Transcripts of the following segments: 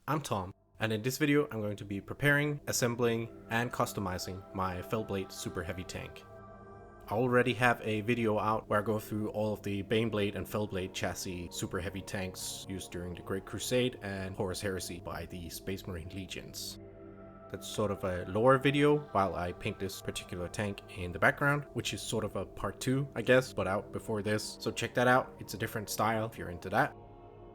I'm Tom, and in this video I'm going to be preparing, assembling, and customizing my Fellblade Super Heavy Tank. I already have a video out where I go through all of the Baneblade and Fellblade chassis Super Heavy Tanks used during the Great Crusade and Horus Heresy by the Space Marine Legions. That's sort of a lower video while I paint this particular tank in the background, which is sort of a part 2, I guess, but out before this. So check that out, it's a different style if you're into that.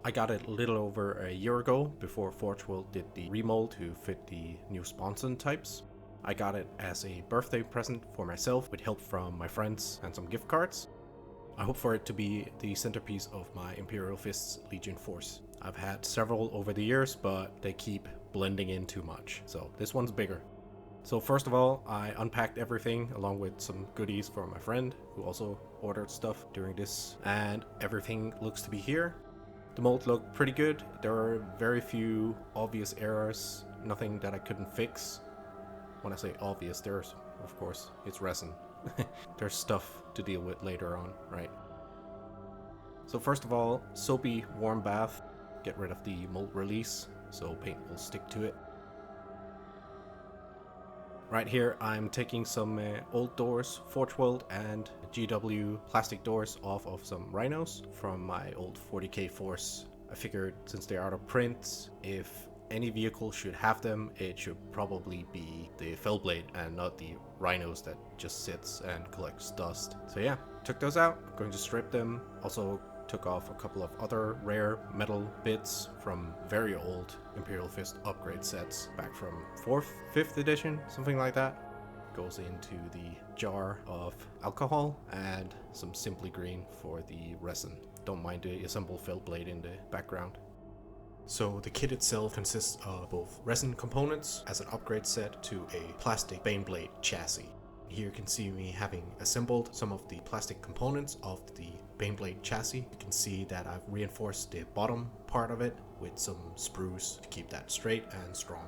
I got it a little over a year ago before Forge World did the remold to fit the new Sponson types. I got it as a birthday present for myself with help from my friends and some gift cards. I hope for it to be the centerpiece of my Imperial Fists Legion force. I've had several over the years, but they keep blending in too much, so this one's bigger. So first of all, I unpacked everything along with some goodies for my friend who also ordered stuff during this, and everything looks to be here. The mold looked pretty good. There are very few obvious errors, nothing that I couldn't fix. When I say obvious, there's, of course, it's resin. There's stuff to deal with later on, right? So first of all, soapy warm bath. Get rid of the mold release so paint will stick to it. Right here I'm taking some old doors, Forge World and GW plastic doors off of some rhinos from my old 40k force. I figured since they're out of print, if any vehicle should have them, it should probably be the Fellblade and not the rhinos that just sits and collects dust. So yeah, took those out, I'm going to strip them. Also took off a couple of other rare metal bits from very old Imperial Fist upgrade sets back from 4th, 5th edition, something like that. Goes into the jar of alcohol and some Simply Green for the resin. Don't mind the assembled Fellblade in the background. So the kit itself consists of both resin components as an upgrade set to a plastic Baneblade chassis. Here you can see me having assembled some of the plastic components of the Baneblade chassis. You can see that I've reinforced the bottom part of it with some sprues to keep that straight and strong.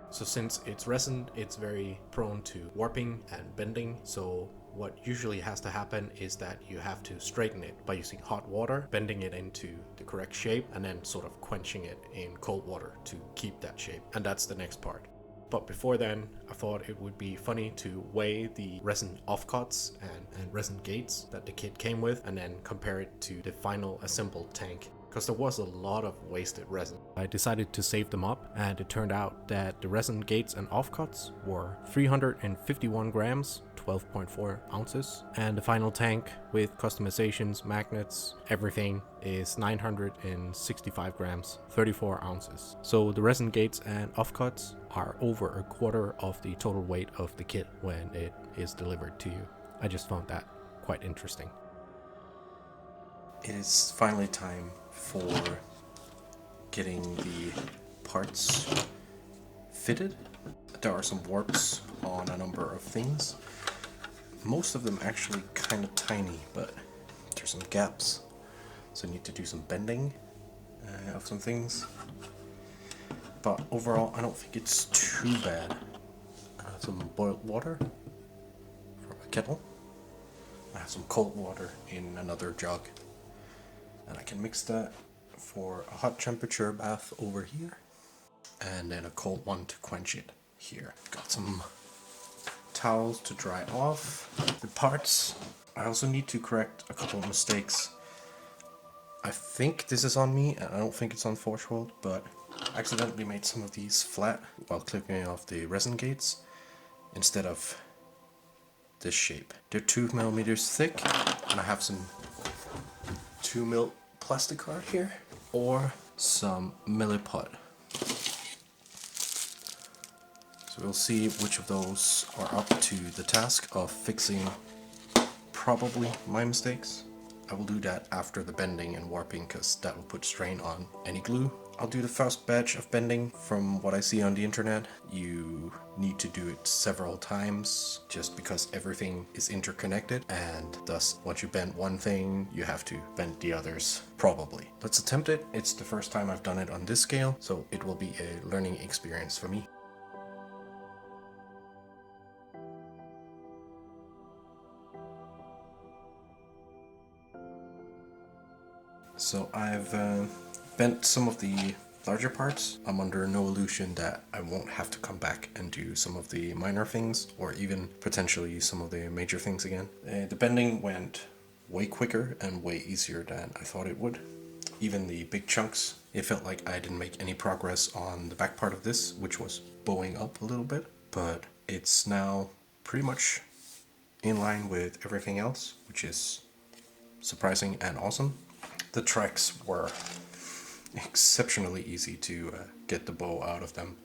So since it's resin, it's very prone to warping and bending. So what usually has to happen is that you have to straighten it by using hot water, bending it into the correct shape, and then sort of quenching it in cold water to keep that shape. And that's the next part. But before then, I thought it would be funny to weigh the resin offcuts and resin gates that the kit came with and then compare it to the final assembled tank, because there was a lot of wasted resin. I decided to save them up, and it turned out that the resin gates and offcuts were 351 grams, 12.4 ounces, and the final tank with customizations, magnets, everything is 965 grams, 34 ounces. So the resin gates and offcuts are over a quarter of the total weight of the kit when it is delivered to you. I just found that quite interesting. It is finally time for getting the parts fitted. There are some warps on a number of things. Most of them actually kind of tiny, but there's some gaps. So I need to do some bending of some things. But overall, I don't think it's too bad. I have some boiled water from a kettle. I have some cold water in another jug. And I can mix that for a hot temperature bath over here. And then a cold one to quench it here. Got some towels to dry off the parts. I also need to correct a couple of mistakes. I think this is on me, and I don't think it's on Forge World, but I accidentally made some of these flat while clipping off the resin gates instead of this shape. They're 2mm thick, and I have some 2mm plastic card here, or some milliput. So we'll see which of those are up to the task of fixing probably my mistakes. I will do that after the bending and warping, because that will put strain on any glue. I'll do the first batch of bending. From what I see on the internet, you need to do it several times just because everything is interconnected, and thus once you bend one thing, you have to bend the others probably. Let's attempt it. It's the first time I've done it on this scale, so it will be a learning experience for me. So I've bent some of the larger parts, I'm under no illusion that I won't have to come back and do some of the minor things, or even potentially some of the major things again. The bending went way quicker and way easier than I thought it would. Even the big chunks, it felt like I didn't make any progress on the back part of this, which was bowing up a little bit, but it's now pretty much in line with everything else, which is surprising and awesome. The tracks were exceptionally easy to get the bow out of them.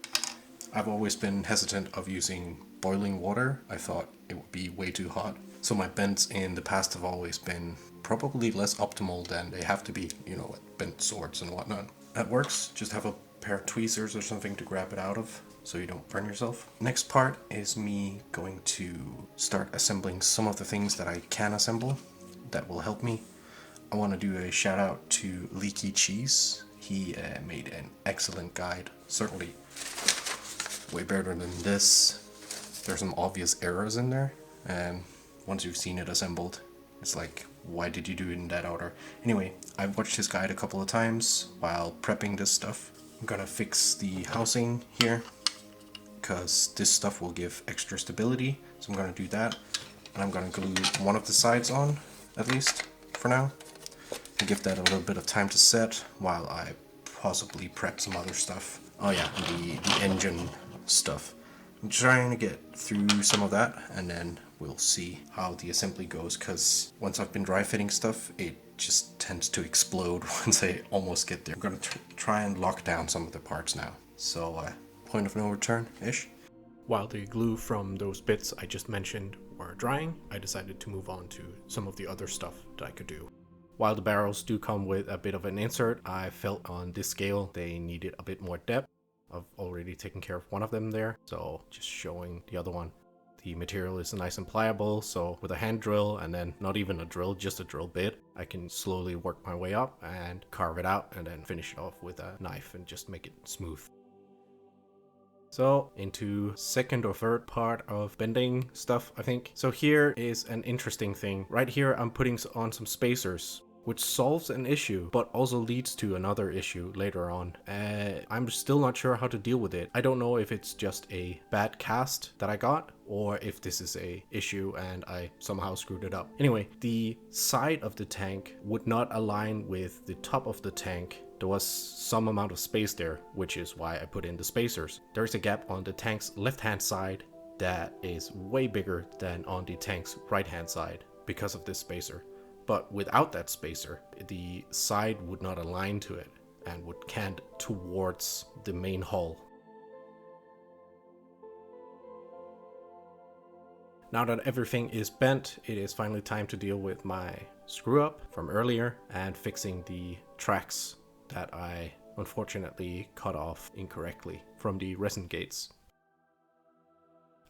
I've always been hesitant of using boiling water. I thought it would be way too hot. So my bends in the past have always been probably less optimal than they have to be, you know, like bent swords and whatnot. That works. Just have a pair of tweezers or something to grab it out of so you don't burn yourself. Next part is me going to start assembling some of the things that I can assemble that will help me. I want to do a shout out to Leaky Cheese. He made an excellent guide, certainly way better than this. There's some obvious errors in there, and once you've seen it assembled, it's like, why did you do it in that order? Anyway, I've watched his guide a couple of times while prepping this stuff. I'm gonna fix the housing here, because this stuff will give extra stability, so I'm gonna do that. And I'm gonna glue one of the sides on, at least, for now. And give that a little bit of time to set while I possibly prep some other stuff. Oh yeah, the engine stuff. I'm trying to get through some of that, and then we'll see how the assembly goes, because once I've been dry fitting stuff, it just tends to explode once I almost get there. I'm gonna try and lock down some of the parts now. So, point of no return-ish. While the glue from those bits I just mentioned were drying, I decided to move on to some of the other stuff that I could do. While the barrels do come with a bit of an insert, I felt on this scale they needed a bit more depth. I've already taken care of one of them there, so just showing the other one. The material is nice and pliable, so with a hand drill, and then not even a drill, just a drill bit, I can slowly work my way up and carve it out and then finish it off with a knife and just make it smooth. So into second or third part of bending stuff, I think. So here is an interesting thing. Right here I'm putting on some spacers, which solves an issue, but also leads to another issue later on. I'm still not sure how to deal with it. I don't know if it's just a bad cast that I got, or if this is a issue and I somehow screwed it up. Anyway, the side of the tank would not align with the top of the tank. There was some amount of space there, which is why I put in the spacers. There is a gap on the tank's left-hand side that is way bigger than on the tank's right-hand side because of this spacer. But without that spacer, the side would not align to it and would cant towards the main hull. Now that everything is bent, it is finally time to deal with my screw up from earlier and fixing the tracks that I unfortunately cut off incorrectly from the resin gates.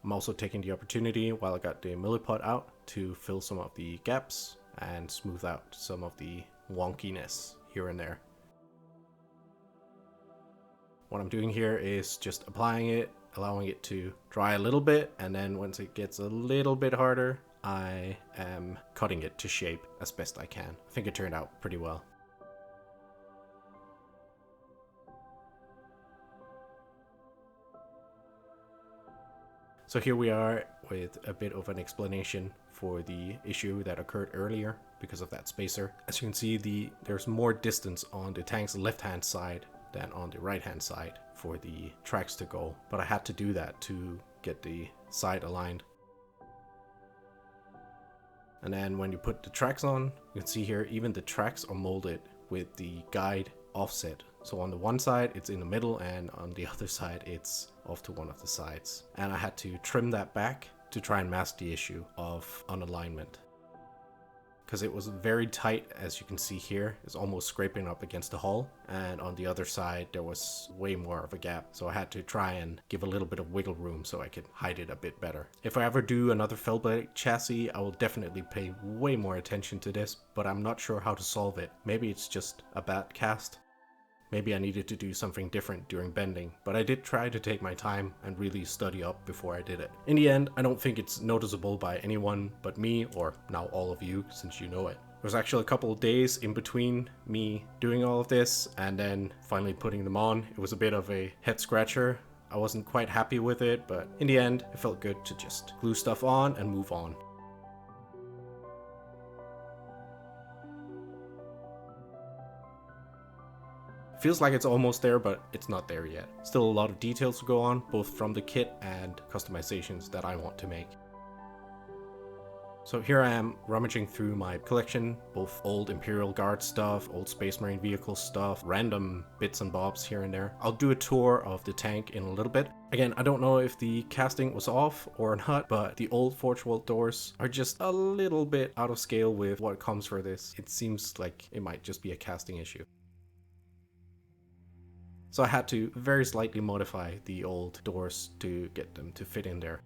I'm also taking the opportunity while I got the milliput out to fill some of the gaps and smooth out some of the wonkiness here and there. What I'm doing here is just applying it, allowing it to dry a little bit, and then once it gets a little bit harder, I am cutting it to shape as best I can. I think it turned out pretty well. So here we are with a bit of an explanation for the issue that occurred earlier because of that spacer. As you can see, there's more distance on the tank's left-hand side than on the right-hand side for the tracks to go, but I had to do that to get the side aligned. And then when you put the tracks on, you can see here even the tracks are molded with the guide offset. So on the one side it's in the middle, and on the other side it's off to one of the sides. And I had to trim that back to try and mask the issue of unalignment, because it was very tight. As you can see here, it's almost scraping up against the hull, and on the other side there was way more of a gap, so I had to try and give a little bit of wiggle room so I could hide it a bit better. If I ever do another Fellblade chassis, I will definitely pay way more attention to this, but I'm not sure how to solve it. Maybe it's just a bad cast. Maybe I needed to do something different during bending, but I did try to take my time and really study up before I did it. In the end, I don't think it's noticeable by anyone but me, or now all of you, since you know it. There was actually a couple of days in between me doing all of this and then finally putting them on. It was a bit of a head scratcher. I wasn't quite happy with it, but in the end, it felt good to just glue stuff on and move on. Feels like it's almost there, but it's not there yet. Still a lot of details to go on, both from the kit and customizations that I want to make. So here I am rummaging through my collection, both old Imperial Guard stuff, old Space Marine vehicle stuff, random bits and bobs here and there. I'll do a tour of the tank in a little bit. Again, I don't know if the casting was off or not, but the old Forge World doors are just a little bit out of scale with what comes for this. It seems like it might just be a casting issue. So I had to very slightly modify the old doors to get them to fit in there.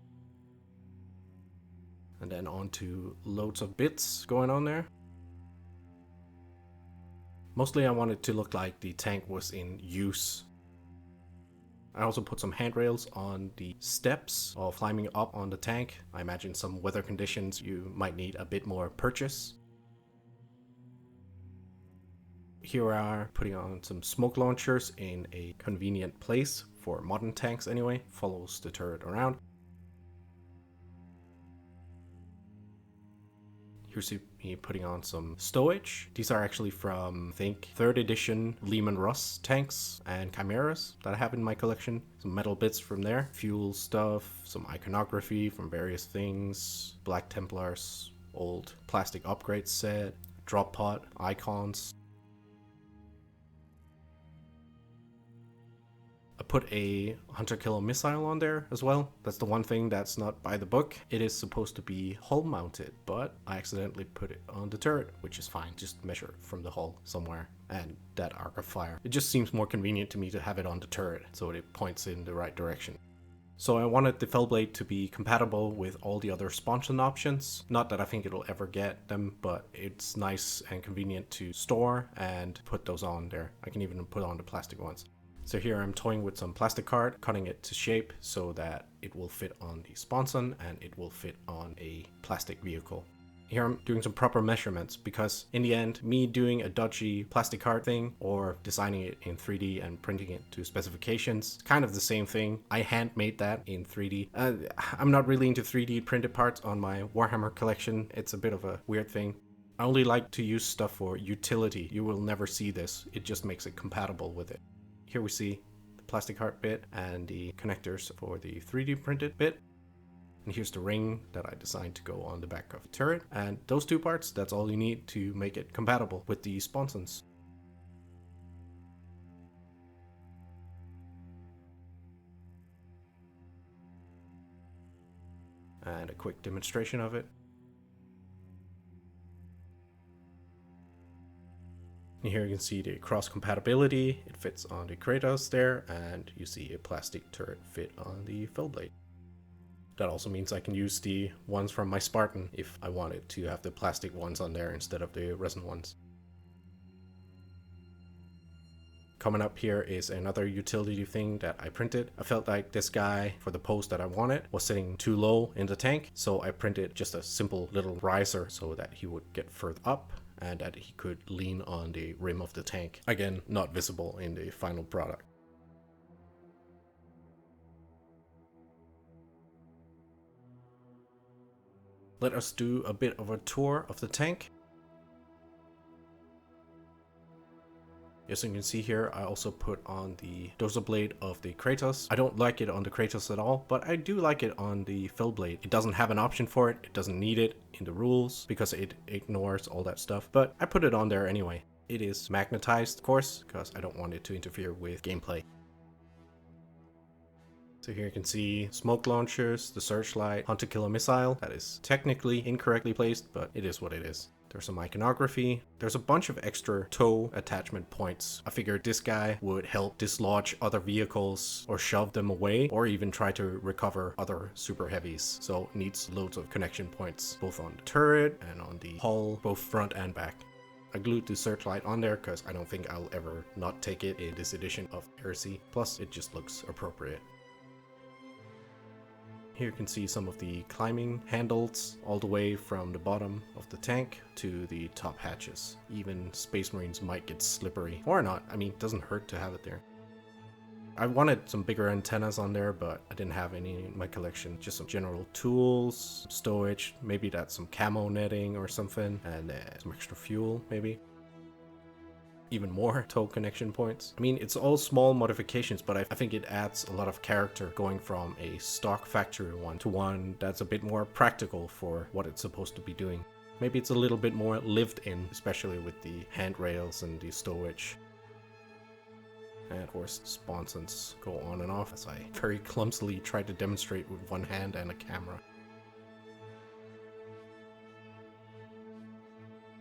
And then on to loads of bits going on there. Mostly I wanted it to look like the tank was in use. I also put some handrails on the steps of climbing up on the tank. I imagine some weather conditions you might need a bit more purchase. Here we are putting on some smoke launchers in a convenient place for modern tanks anyway. Follows the turret around. Here's me putting on some stowage. These are actually from, I think, 3rd edition Lehman Russ tanks and chimeras that I have in my collection. Some metal bits from there, fuel stuff, some iconography from various things, Black Templars, old plastic upgrade set, drop pod icons. I put a hunter killer missile on there as well. That's the one thing that's not by the book. It is supposed to be hull mounted, but I accidentally put it on the turret, which is fine. Just measure it from the hull somewhere and that arc of fire. It just seems more convenient to me to have it on the turret so it points in the right direction. So I wanted the Fellblade to be compatible with all the other sponson options. Not that I think it'll ever get them, but it's nice and convenient to store and put those on there. I can even put on the plastic ones. So here I'm toying with some plastic card, cutting it to shape so that it will fit on the sponson and it will fit on a plastic vehicle. Here I'm doing some proper measurements because in the end, me doing a dodgy plastic card thing or designing it in 3D and printing it to specifications, kind of the same thing. I handmade that in 3D. I'm not really into 3D printed parts on my Warhammer collection. It's a bit of a weird thing. I only like to use stuff for utility. You will never see this. It just makes it compatible with it. Here we see the plastic heart bit and the connectors for the 3D printed bit. And here's the ring that I designed to go on the back of the turret. And those two parts, that's all you need to make it compatible with the sponsons. And a quick demonstration of it. And here you can see the cross compatibility. It fits on the Kratos there, and you see a plastic turret fit on the Fellblade. That also means I can use the ones from my Spartan if I wanted to have the plastic ones on there instead of the resin ones. Coming up here is another utility thing that I printed. I felt like this guy, for the pose that I wanted, was sitting too low in the tank, so I printed just a simple little riser so that he would get further up and that he could lean on the rim of the tank. Again, not visible in the final product. Let us do a bit of a tour of the tank. As you can see here, I also put on the dorsal blade of the Kratos. I don't like it on the Kratos at all, but I do like it on the Fellblade. It doesn't have an option for it. It doesn't need it in the rules because it ignores all that stuff, but I put it on there anyway. It is magnetized, of course, because I don't want it to interfere with gameplay. So here you can see smoke launchers, the searchlight, hunter killer missile. That is technically incorrectly placed, but it is what it is. There's some iconography. There's a bunch of extra tow attachment points. I figured this guy would help dislodge other vehicles or shove them away or even try to recover other super heavies. So it needs loads of connection points both on the turret and on the hull, both front and back. I glued the searchlight on there because I don't think I'll ever not take it in this edition of Heresy. Plus it just looks appropriate. Here you can see some of the climbing handles all the way from the bottom of the tank to the top hatches. Even Space Marines might get slippery. Or not, I mean, it doesn't hurt to have it there. I wanted some bigger antennas on there, but I didn't have any in my collection. Just some general tools, stowage, maybe that's some camo netting or something, and some extra fuel, maybe. Even more tow connection points. I mean, it's all small modifications, but I think it adds a lot of character going from a stock factory one to one that's a bit more practical for what it's supposed to be doing. Maybe it's a little bit more lived in, especially with the handrails and the stowage. And of course, sponsons go on and off as I very clumsily try to demonstrate with one hand and a camera.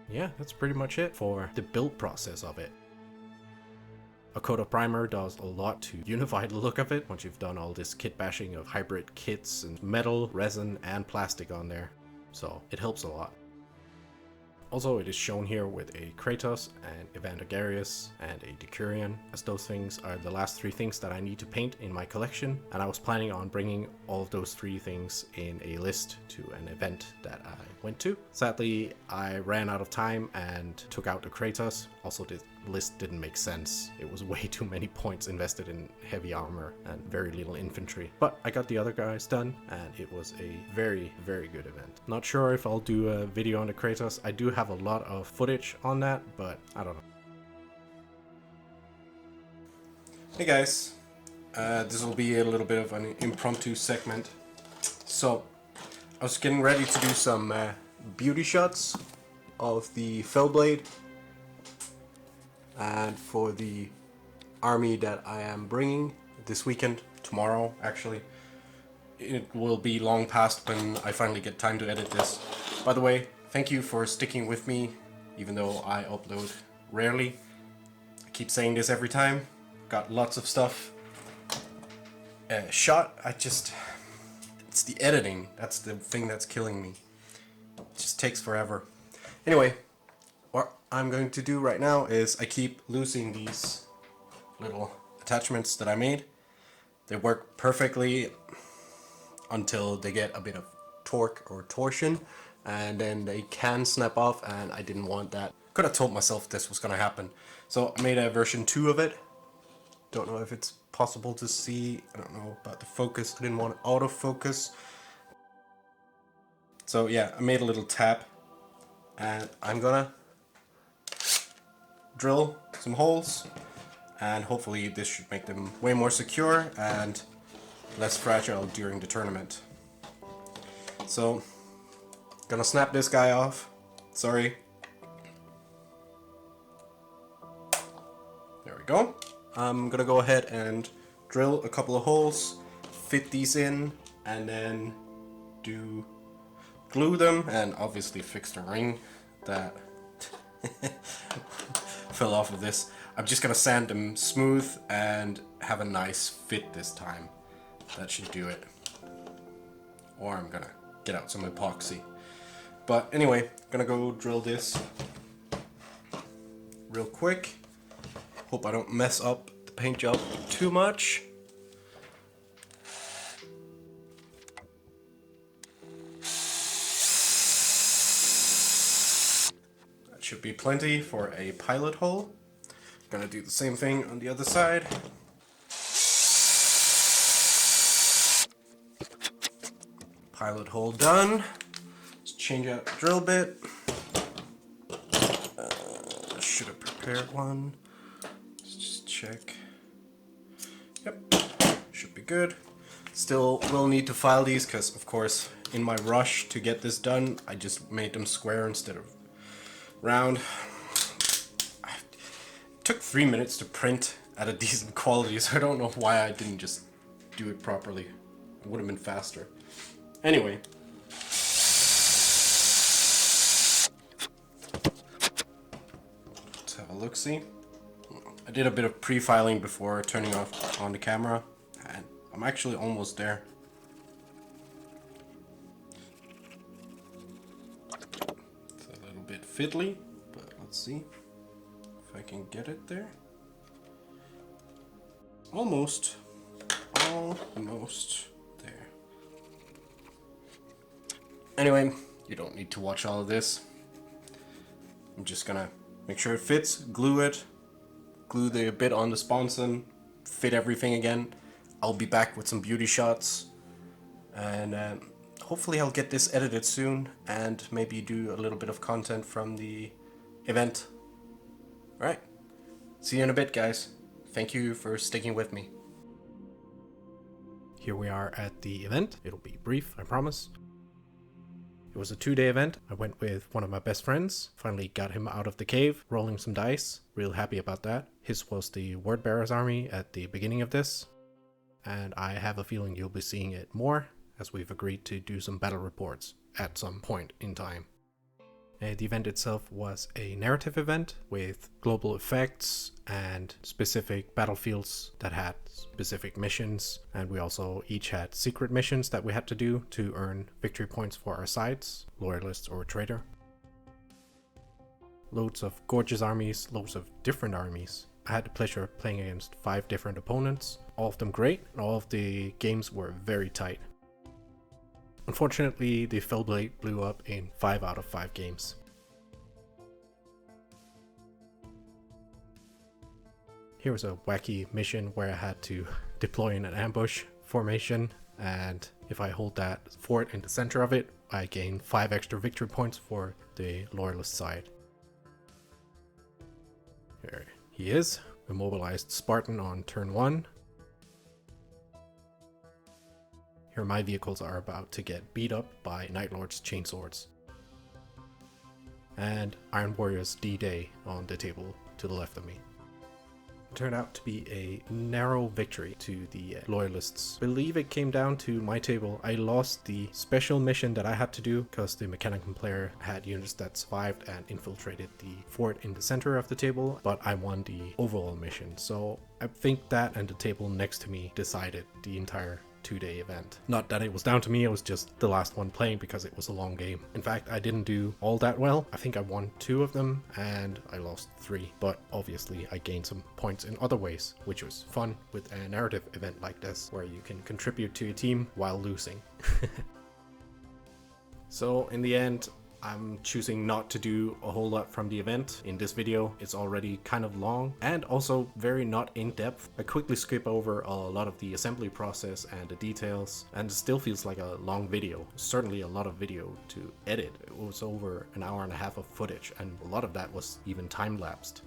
Yeah, that's pretty much it for the build process of it. A coat of primer does a lot to unify the look of it once you've done all this kit bashing of hybrid kits and metal, resin, and plastic on there. So it helps a lot. Also, it is shown here with a Kratos, an Evangelius, and a Decurion, as those things are the last three things that I need to paint in my collection, and I was planning on bringing all of those three things in a list to an event that I went to. Sadly, I ran out of time and took out the Kratos. Also, the list didn't make sense. It was way too many points invested in heavy armor and very little infantry. But I got the other guys done, and it was a very, very good event. Not sure if I'll do a video on the Kratos. I do have a lot of footage on that, but I don't know. Hey guys, this will be a little bit of an impromptu segment. So, I was getting ready to do some beauty shots of the Fellblade, and for the army that I am bringing this weekend, tomorrow actually. It will be long past when I finally get time to edit this. By the way, thank you for sticking with me, even though I upload rarely. I keep saying this every time. Got lots of stuff shot. It's the editing. That's the thing that's killing me. It just takes forever. Anyway, what I'm going to do right now is I keep losing these little attachments that I made. They work perfectly until they get a bit of torque or torsion, and then they can snap off, and I didn't want that. Could have told myself this was gonna happen. So I made a version 2 of it. Don't know if it's possible to see. I don't know about the focus. I didn't want autofocus. So yeah, I made a little tab, and I'm gonna drill some holes, and hopefully this should make them way more secure and less fragile during the tournament. So, gonna snap this guy off. Sorry. There we go. I'm gonna go ahead and drill a couple of holes, fit these in, and then glue them, and obviously fix the ring that fell off of this. I'm just gonna sand them smooth and have a nice fit this time. That should do it. Or I'm gonna get out some epoxy. But anyway, gonna go drill this real quick. Hope I don't mess up the paint job too much. That should be plenty for a pilot hole. Gonna do the same thing on the other side. Pilot hole done. Let's change out the drill bit. Should have prepared one. Let's just check. Yep, should be good. Still will need to file these because, of course, in my rush to get this done, I just made them square instead of round. It took 3 minutes to print at a decent quality, so I don't know why I didn't just do it properly. It would have been faster. Anyway. Let's have a look-see. I did a bit of pre-filing before turning off on the camera, and I'm actually almost there. It's a little bit fiddly, but let's see if I can get it there. Almost there. Anyway, you don't need to watch all of this. I'm just gonna make sure it fits, glue the bit on the sponson, fit everything again. I'll be back with some beauty shots, and hopefully I'll get this edited soon and maybe do a little bit of content from the event. Alright, see you in a bit, guys. Thank you for sticking with me. Here we are at the event. It'll be brief, I promise. It was a 2-day event. I went with one of my best friends. Finally got him out of the cave, rolling some dice. Real happy about that. His was the Word Bearer's army at the beginning of this. And I have a feeling you'll be seeing it more, as we've agreed to do some battle reports at some point in time. The event itself was a narrative event with global effects and specific battlefields that had specific missions, and we also each had secret missions that we had to do to earn victory points for our sides, loyalists or traitor. Loads of gorgeous armies, loads of different armies. I had the pleasure of playing against 5 different opponents, all of them great, and all of the games were very tight. Unfortunately, the Fellblade blew up in 5 out of 5 games. Here was a wacky mission where I had to deploy in an ambush formation, and if I hold that fort in the center of it, I gain 5 extra victory points for the loyalist side. Here he is, immobilized Spartan on turn 1. Here my vehicles are about to get beat up by Night Lord's chainswords. And Iron Warrior's D-Day on the table to the left of me. It turned out to be a narrow victory to the loyalists. I believe it came down to my table. I lost the special mission that I had to do because the mechanical player had units that survived and infiltrated the fort in the center of the table, but I won the overall mission. So I think that and the table next to me decided the entire 2-day event. Not that it was down to me, it was just the last one playing because it was a long game. In fact, I didn't do all that well. I think I won 2 of them and I lost 3, but obviously I gained some points in other ways, which was fun with a narrative event like this where you can contribute to your team while losing. So in the end, I'm choosing not to do a whole lot from the event in this video. It's already kind of long and also very not in depth. I quickly skip over a lot of the assembly process and the details, and it still feels like a long video. Certainly a lot of video to edit. It was over an hour and a half of footage, and a lot of that was even time-lapsed.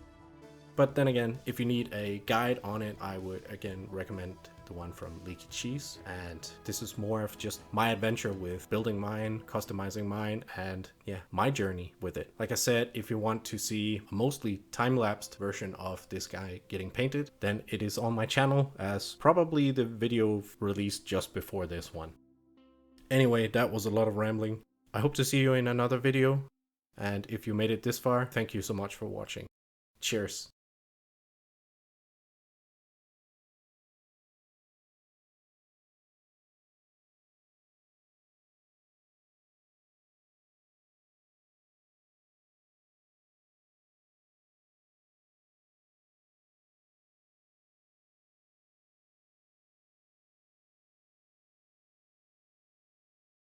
But then again, if you need a guide on it, I would again recommend the one from Leaky Cheese, and this is more of just my adventure with building mine, customizing mine, and yeah, my journey with it. Like I said, if you want to see a mostly time-lapsed version of this guy getting painted, then it is on my channel as probably the video released just before this one. Anyway, that was a lot of rambling. I hope to see you in another video, and if you made it this far, thank you so much for watching. Cheers.